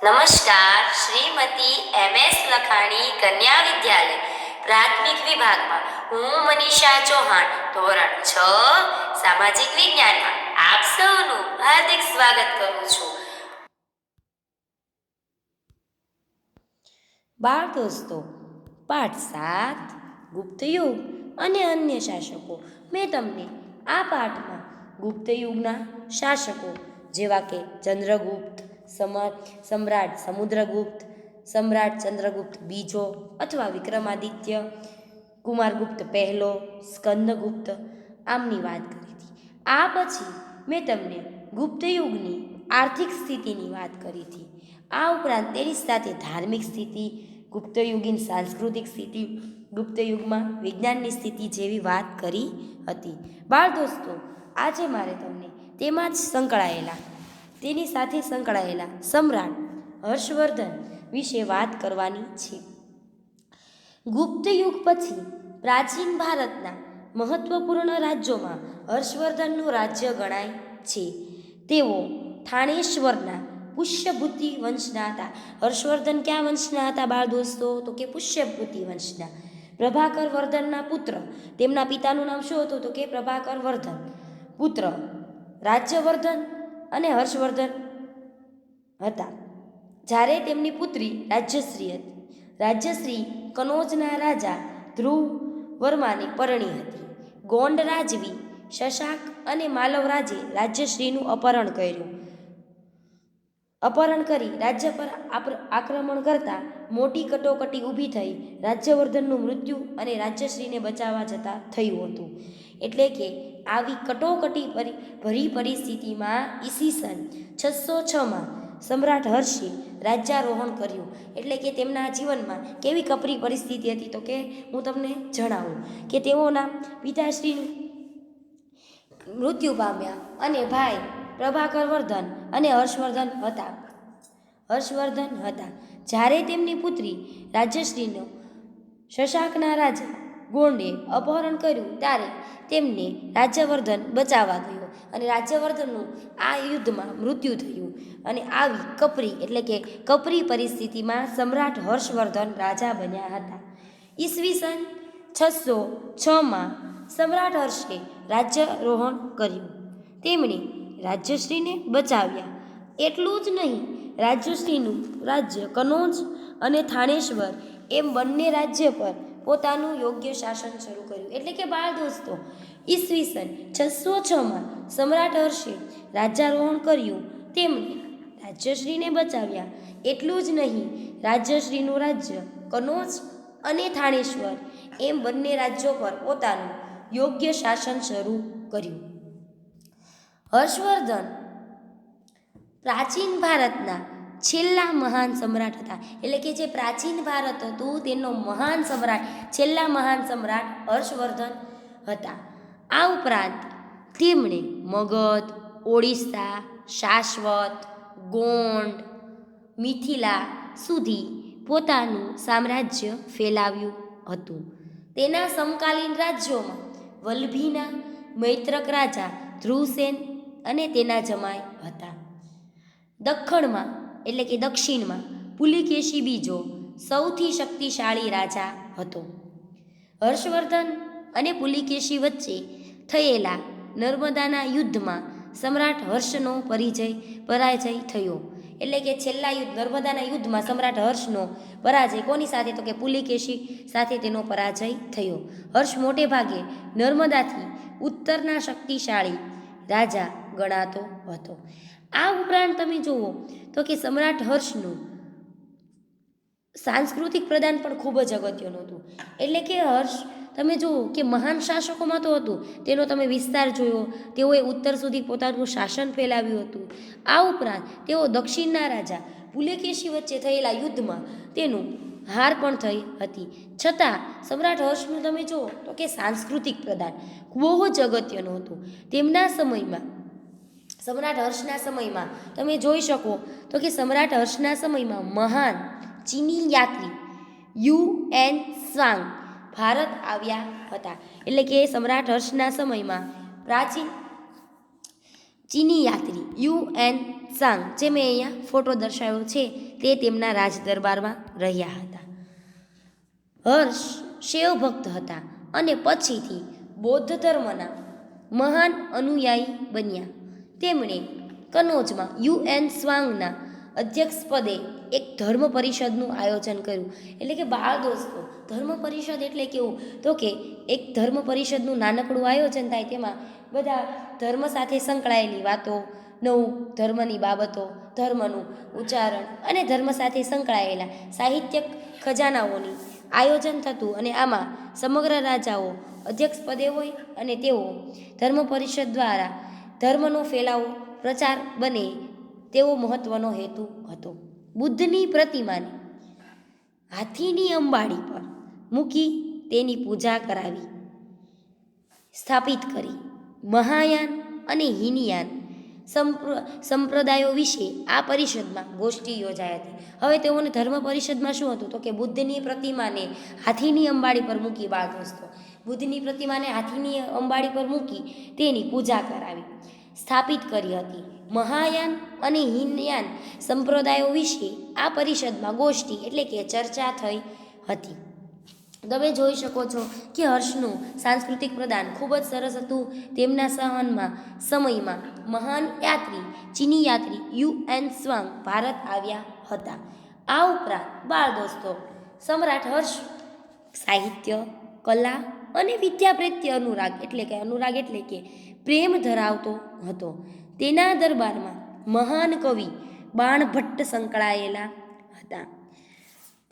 નમસ્કાર. શ્રીમતી MS લખાણી કન્યા વિદ્યાલય પ્રાથમિક વિભાગમાં હું મનીષા ચૌહાણ ધોરણ 6 સામાજિક વિજ્ઞાનમાં આપ સૌનું હાર્દિક સ્વાગત કરું છું. બાળ દોસ્તો, પાઠ 7 ગુપ્ત યુગ અને અન્ય શાસકો. મેં તમને આ પાઠમાં ગુપ્ત યુગના શાસકો જેવા કે ચંદ્રગુપ્ત, સમ્રાટ સમુદ્રગુપ્ત, સમ્રાટ ચંદ્રગુપ્ત બીજો અથવા વિક્રમાદિત્ય, કુમારગુપ્ત પહેલો, સ્કંદગુપ્ત આમની વાત કરી હતી. આ પછી મેં તમને ગુપ્ત યુગની આર્થિક સ્થિતિની વાત કરી હતી. આ ઉપરાંત તેની સાથે ધાર્મિક સ્થિતિ, ગુપ્ત યુગની સાંસ્કૃતિક સ્થિતિ, ગુપ્ત યુગમાં વિજ્ઞાનની સ્થિતિ જેવી વાત કરી હતી. બાળ દોસ્તો, આજે મારે તમને તેમાં જ તેની સાથે સંકળાયેલા સમ્રાટ હર્ષવર્ધન વિશે વાત કરવાની છે. ગુપ્ત યુગ પછી પ્રાચીન ભારતના મહત્વપૂર્ણ રાજ્યોમાં હર્ષવર્ધનનું રાજ્ય ગણાય છે. તેઓ થાણેશ્વરના પુષ્યભૂતિ વંશના હતા. હર્ષવર્ધન ક્યાં વંશના હતા બાળ દોસ્તો? તો કે પુષ્યભૂતિ વંશના. પ્રભાકર વર્ધનના પુત્ર, તેમના પિતાનું નામ શું હતું? તો કે પ્રભાકર વર્ધન. પુત્ર રાજ્યવર્ધન અને હર્ષવર્ધન હતા. જ્યારે તેમની પુત્રી રાજ્યશ્રી હતી. રાજ્યશ્રી કનોજના રાજા ધ્રુવ વર્માને પરણી હતી. ગોંડ રાજવી શશાંક અને માલવ રાજે રાજ્યશ્રીનું અપહરણ કરી રાજ્ય પર આક્રમણ કરતા મોટી કટોકટી ઊભી થઈ. રાજ્યવર્ધનનું મૃત્યુ અને રાજ્યશ્રીને બચાવવા જતાં થયું હતું. એટલે કે આવી કટોકટી ભરી પરિસ્થિતિમાં ઈસવીસન 606માં સમ્રાટ હર્ષે રાજ્યારોહણ કર્યું. એટલે કે તેમના જીવનમાં કેવી કપરી પરિસ્થિતિ હતી? તો કે હું તમને જણાવું કે તેઓના પિતાશ્રીનું મૃત્યુ પામ્યા અને ભાઈ પ્રભાકર વર્ધન અને હર્ષવર્ધન હતા. જ્યારે તેમની પુત્રી રાજ્યશ્રીનું શશાંકના રાજા ગોંડે અપહરણ કર્યું ત્યારે તેમને રાજ્યવર્ધન બચાવવા ગયો અને રાજ્યવર્ધનનું આ યુદ્ધમાં મૃત્યુ થયું. અને આવી કપરી પરિસ્થિતિમાં સમ્રાટ હર્ષવર્ધન રાજા બન્યા હતા. ઈસવીસન 606માં સમ્રાટ હર્ષે રાજ્યારોહણ કર્યું. તેમણે રાજ્યશ્રીને બચાવ્યા. એટલું જ નહીં, રાજ્યશ્રીનું રાજ્ય કનોજ અને થાણેશ્વર એમ બંને રાજ્ય પર પોતાનું યોગ્ય શાસન શરૂ કર્યું. એટલે કે બાળ દોસ્તો, ઈસવીસન 606માં સમ્રાટ હર્ષે રાજ્યારોહણ કર્યું. તેમણે રાજ્યશ્રીને બચાવ્યા. એટલું જ નહીં, રાજ્યશ્રીનું રાજ્ય કનોજ અને થાણેશ્વર એમ બંને રાજ્યો પર પોતાનું યોગ્ય શાસન શરૂ કર્યું. હર્ષવર્ધન પ્રાચીન ભારતના છેલ્લા મહાન સમ્રાટ હતા. એટલે કે જે પ્રાચીન ભારત હતું તેનો છેલ્લા મહાન સમ્રાટ હર્ષવર્ધન હતા. આ ઉપરાંત તેમણે મગધ, ઓડિશા, શાશ્વત, ગોંડ, મિથિલા સુધી પોતાનું સામ્રાજ્ય ફેલાવ્યું હતું. તેના સમકાલીન રાજ્યોમાં વલ્લભીના મૈત્રક રાજા ધ્રુવસેન અને તેના જમાઈ હતા. દક્ષિણમાં પુલિકેશી બીજો સૌથી શક્તિશાળી રાજા હતો. હર્ષવર્ધન અને પુલિકેશી વચ્ચે થયેલા નર્મદાના યુદ્ધમાં સમ્રાટ હર્ષનો પરાજય થયો. એટલે કે છેલ્લા નર્મદાના યુદ્ધમાં સમ્રાટ હર્ષનો પરાજય કોની સાથે? તો કે પુલિકેશી સાથે તેનો પરાજય થયો. હર્ષ મોટે ભાગે નર્મદાથી ઉત્તરના શક્તિશાળી રાજા ગણાતો હતો. આ ઉપરાંત તમે જુઓ તો કે સમ્રાટ હર્ષનું સાંસ્કૃતિક પ્રદાન પણ ખૂબ જ અગત્યનું હતું. એટલે કે હર્ષ તમે જુઓ કે મહાન શાસકોમાં તો હતું, તેનો તમે વિસ્તાર જોયો. તેઓએ ઉત્તર સુધી પોતાનું શાસન ફેલાવ્યું હતું. આ ઉપરાંત તેઓ દક્ષિણના રાજા પુલકેશી વચ્ચે થયેલા યુદ્ધમાં તેનું હાર પણ થઈ હતી. છતાં સમ્રાટ હર્ષનું તમે જુઓ તો કે સાંસ્કૃતિક પ્રદાન બહુ જ અગત્યનું હતું. તેમના સમયમાં સમ્રાટ હર્ષના સમયમાં તમે જોઈ શકો તો કે સમ્રાટ હર્ષના સમયમાં મહાન ચીની યાત્રી યુએન ત્સાંગ ભારત આવ્યા હતા. એટલે કે સમ્રાટ હર્ષના સમયમાં પ્રાચીન ચીની યાત્રી યુએન સાંગ, જે મેં અહીંયા ફોટો દર્શાવ્યો છે, તે તેમના રાજ દરબારમાં રહ્યા હતા. હર્ષ શૈવ ભક્ત હતા અને પછીથી બૌદ્ધ ધર્મના મહાન અનુયાયી બન્યા. તેમણે કનોજમાં યુએન સ્વાંગના અધ્યક્ષપદે એક ધર્મ પરિષદનું આયોજન કર્યું. એટલે કે બાળ દોસ્તો, ધર્મ પરિષદ એટલે કેવું, તો કે એક ધર્મ પરિષદનું નાનકડું આયોજન થાય, તેમાં બધા ધર્મ સાથે સંકળાયેલી વાતો, નવું ધર્મની બાબતો, ધર્મનું ઉચ્ચારણ અને ધર્મ સાથે સંકળાયેલા સાહિત્યક ખજાનાઓની આયોજન થતું. અને આમાં સમગ્ર રાજાઓ અધ્યક્ષપદે હોય અને તેઓ ધર્મ પરિષદ દ્વારા ધર્મનો ફેલાવો પ્રચાર બને તેવો મહત્વનો હેતુ હતો. બુદ્ધની પ્રતિમાને હાથીની અંબાડી પર મૂકી તેની પૂજા કરાવી, સ્થાપિત કરી. મહાયાન અને હીનયાન સંપ્રદાયો વિશે આ પરિષદમાં ગોષ્ઠી યોજાઈ હતી. હવે તેઓને ધર્મ પરિષદમાં શું હતું, તો કે બુદ્ધની પ્રતિમાને હાથીની અંબાડી પર મૂકી, બાળ દોસ્તો, બુદ્ધની પ્રતિમાને હાથીની અંબાડી પર મૂકી તેની પૂજા કરાવી, સ્થાપિત કરી હતી. મહાયાન અને હીનયાન સંપ્રદાયો વિશે આ પરિષદમાં ગોષ્ઠી એટલે કે ચર્ચા થઈ હતી. તમે જોઈ શકો છો કે હર્ષનું સાંસ્કૃતિક પ્રદાન ખૂબ જ સરસ હતું. તેમના સમયમાં મહાન યાત્રી, ચીની યાત્રી યુએન સ્વાંગ ભારત આવ્યા હતા. આ ઉપરાંત બાળ દોસ્તો, સમ્રાટ હર્ષ સાહિત્ય, કલા અને વિદ્યા પ્રત્યે અનુરાગ એટલે કે પ્રેમ ધરાવતો હતો. તેના દરબારમાં મહાન કવિ બાણભટ્ટ સંકળાયેલા હતા.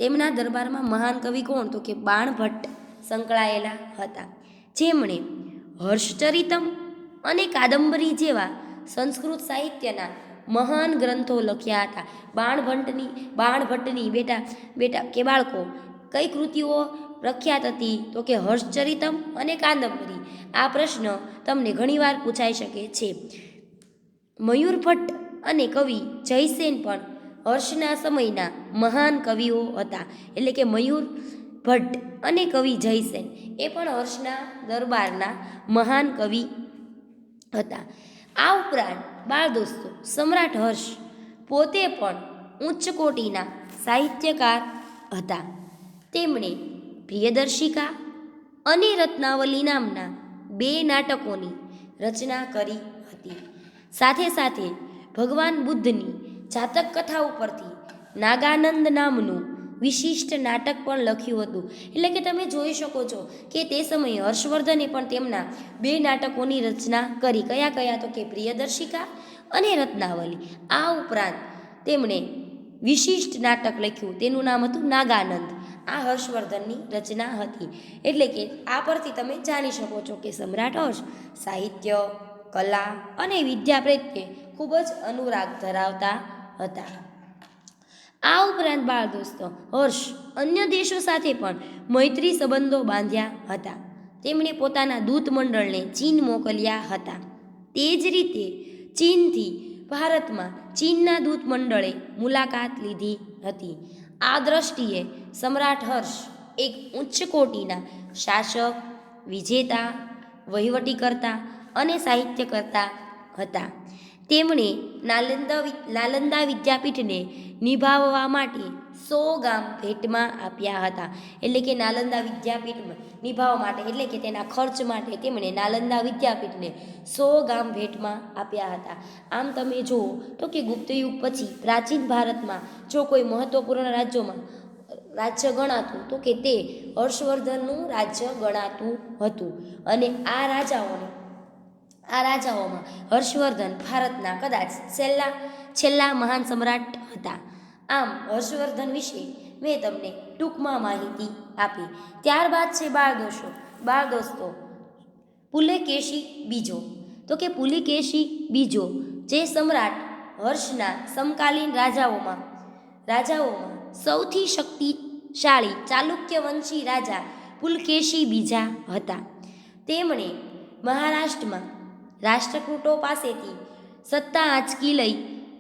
તેમના દરબારમાં મહાન કવિ કોણ, તો કે બાણભટ્ટ સંકળાયેલા હતા, જેમણે હર્ષચરિતમ અને કાદંબરી જેવા સંસ્કૃત સાહિત્યના મહાન ગ્રંથો લખ્યા હતા. બાણભટ્ટની બેટા કે બાળકો કઈ કૃતિઓ પ્રખ્યાત હતી, તો કે હર્ષચરિતમ અને કાદંબરી. આ પ્રશ્ન તમને ઘણીવાર પૂછાઈ શકે છે. મયુરભટ્ટ અને કવિ જયસેન પણ હર્ષના સમયના મહાન કવિઓ હતા. એટલે કે મયુરભટ્ટ અને કવિ જયસેન એ પણ હર્ષના દરબારના મહાન કવિ હતા. આ ઉપરાંત બાળ દોસ્તો, સમ્રાટ હર્ષ પોતે પણ ઉચ્ચ કોટીના સાહિત્યકાર હતા. તેમણે પ્રિયદર્શિકા અને રત્નાવલી નામના 2 નાટકોની રચના કરી હતી. સાથે સાથે ભગવાન બુદ્ધની જાતક કથા ઉપરથી નાગાનંદ નામનું વિશિષ્ટ નાટક પણ લખ્યું હતું. એટલે કે તમે જોઈ શકો છો કે તે સમયે હર્ષવર્ધને પણ તેમના 2 નાટકોની રચના કરી. કયા તો કે પ્રિયદર્શિકા અને રત્નાવલી. આ ઉપરાંત તેમણે વિશિષ્ટ નાટક લખ્યું, તેનું નામ હતું નાગાનંદ. આ હર્ષવર્ધનની રચના હતી. એટલે કે આ પરથી તમે જાણી શકો છો કે સમ્રાટ હર્ષ સાહિત્ય, કલા અને વિદ્યા પ્રત્યે ખૂબ જ અનુરાગ ધરાવતા હતા. આ ઉપરાંત બાળ દોસ્તો, હર્ષ અન્ય દેશો સાથે પણ મૈત્રી સંબંધો બાંધ્યા હતા. તેમણે પોતાના દૂત મંડળને ચીન મોકલ્યા હતા. તે જ રીતે ચીનથી ભારતમાં ચીનના દૂત મંડળે મુલાકાત લીધી હતી. આ દ્રષ્ટિએ સમ્રાટ હર્ષ એક ઉચ્ચ કોટીના શાસક, વિજેતા, વહીવટીકર્તા અને સાહિત્યકર્તા હતા. તેમણે નાલંદા વિદ્યાપીઠને નિભાવવા માટે 100 ગામ ભેટમાં આપ્યા હતા. એટલે કે નાલંદા વિદ્યાપીઠમાં નિભાવવા માટે એટલે કે તેના ખર્ચ માટે તેમણે નાલંદા વિદ્યાપીઠને 100 ગામ ભેટમાં આપ્યા હતા. આમ તમે જુઓ તો કે ગુપ્ત યુગ પછી પ્રાચીન ભારતમાં જો કોઈ મહત્વપૂર્ણ રાજ્ય ગણાતું તો કે તે હર્ષવર્ધનનું રાજ્ય ગણાતું હતું. અને આ રાજાઓમાં હર્ષવર્ધન ભારતના કદાચ છેલ્લા મહાન સમ્રાટ હતા. આમ હર્ષવર્ધન વિશે મેં તમને ટૂંકમાં માહિતી આપી. ત્યારબાદ છે બાળ દોસ્તો પુલકેશી બીજો. તો કે પુલકેશી બીજો જે સમ્રાટ હર્ષના સમકાલીન રાજાઓમાં સૌથી શક્તિશાળી ચાલુક્ય વંશી રાજા પુલકેશી બીજા હતા. તેમણે મહારાષ્ટ્રમાં રાષ્ટ્રકૂટો પાસેથી સત્તા આંચકી લઈ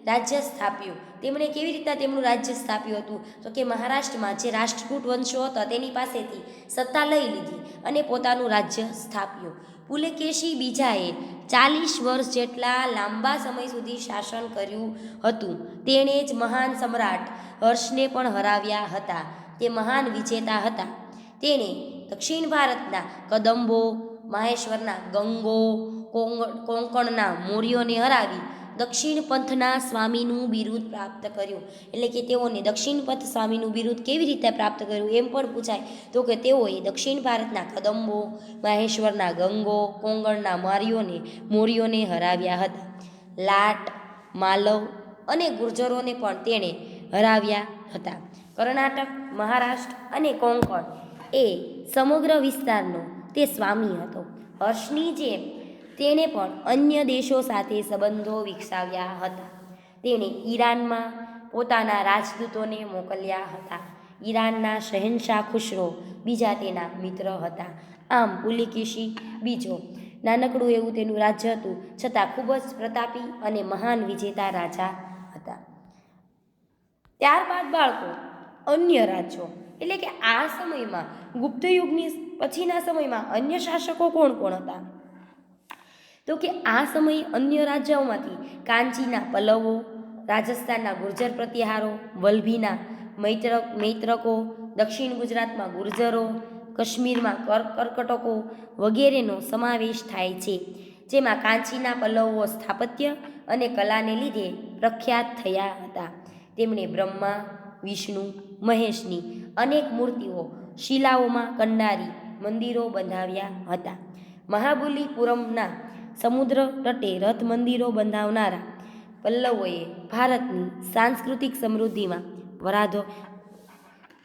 રાજ્ય સ્થાપ્યું. તેમણે કેવી રીતના તેમનું રાજ્ય સ્થાપ્યું હતું, તો કે મહારાષ્ટ્રમાં જે રાષ્ટ્રકૂટ વંશો હતા તેની પાસેથી સત્તા લઈ લીધી અને પોતાનું રાજ્ય સ્થાપ્યું. પુલકેશી બીજાએ 40 વર્ષ જેટલા લાંબા સમય સુધી શાસન કર્યું હતું. તેણે જ મહાન સમ્રાટ હર્ષને પણ હરાવ્યા હતા. તે મહાન વિજેતા હતા. તેણે દક્ષિણ ભારતના કદંબો, માહેશ્વરના ગંગો, કોંકણના મૌર્યોને હરાવી દક્ષિણ પંથના સ્વામીનું બિરુદ પ્રાપ્ત કર્યું. એટલે કે તેઓને દક્ષિણ પંથ સ્વામીનું બિરુદ કેવી રીતે પ્રાપ્ત કર્યું એમ પણ પૂછાય તો કે તેઓએ દક્ષિણ ભારતના કદંબો, માહેશ્વરના ગંગો, કોંકણના મૌર્યોને હરાવ્યા હતા. લાટ, માલવ અને ગુર્જરોને પણ તેણે હરાવ્યા હતા. કર્ણાટક, મહારાષ્ટ્ર અને કોંકણ એ સમગ્ર વિસ્તારનો તે સ્વામી હતો. હર્ષની જેમ તેણે પણ અન્ય દેશો સાથે સંબંધો વિકસાવ્યા હતા. તેણે ઈરાનમાં પોતાના રાજદૂતોને મોકલ્યા હતા. ઈરાનના શહેનશાહ ખુશરો બીજા તેના મિત્ર હતા. આમ પુલકેશી બીજો નાનકડું એવું તેનું રાજ્ય હતું, છતાં ખૂબ જ પ્રતાપી અને મહાન વિજેતા રાજા હતા. ત્યારબાદ બાળકો અન્ય રાજ્યો એટલે કે આ સમયમાં ગુપ્ત યુગની પછીના સમયમાં અન્ય શાસકો કોણ કોણ હતા? તો કે આ સમયે અન્ય રાજ્યોમાંથી કાંચીના પલ્લવો, રાજસ્થાનના ગુર્જર પ્રતિહારો, વલ્લભીના મૈત્રકો, દક્ષિણ ગુજરાતમાં ગુર્જરો, કાશ્મીરમાં કર્કટકો વગેરેનો સમાવેશ થાય છે. જેમાં કાંચીના પલ્લવો સ્થાપત્ય અને કલાને લીધે પ્રખ્યાત થયા હતા. તેમણે બ્રહ્મા, વિષ્ણુ, મહેશની અનેક મૂર્તિઓ શિલાઓમાં કંડારી મંદિરો બંધાવ્યા હતા. મહાબલીપુરમના સમુદ્ર તટે રથ મંદિરો બંધાવનારા પલ્લવોએ ભારતની સાંસ્કૃતિક સમૃદ્ધિમાં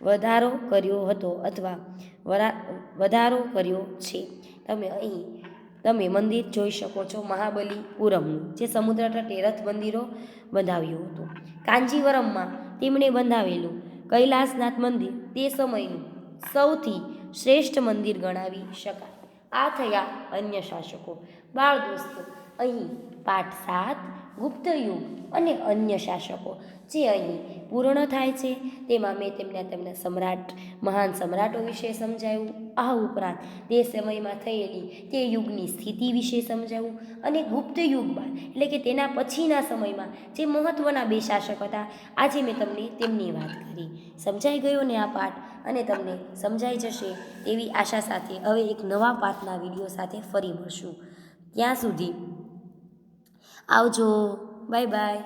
વધારો કર્યો હતો અથવા વધારો કર્યો છે. તમે મંદિર જોઈ શકો છો મહાબલીપુરમનું, જે સમુદ્ર તટે રથ મંદિરો બંધાવ્યું હતું. કાંજીવરમમાં તેમણે બંધાવેલું કૈલાસનાથ મંદિર તે સમયનું સૌથી શ્રેષ્ઠ મંદિર ગણાવી શકાય. આ થયા અન્ય શાસકો. બાળ દોસ્તો, અહીં પાઠ 7 ગુપ્ત યુગ અને અન્ય શાસકો જે અહીં પૂર્ણ થાય છે. તેમાં મેં તેમના મહાન સમ્રાટો વિશે સમજાવ્યું. આ ઉપરાંત તે સમયમાં થયેલી તે યુગની સ્થિતિ વિશે સમજાવ્યું અને ગુપ્ત યુગ બાદ એટલે કે તેના પછીના સમયમાં જે મહત્ત્વના 2 શાસક હતા, આજે મેં તમને તેમની વાત કરી. સમજાઈ ગયો ને આ પાઠ? અને તમને સમજાઈ જશે તેવી આશા સાથે હવે એક નવા પાઠના વિડીયો સાથે ફરી મળશું. ત્યાં સુધી આવજો. Bye bye.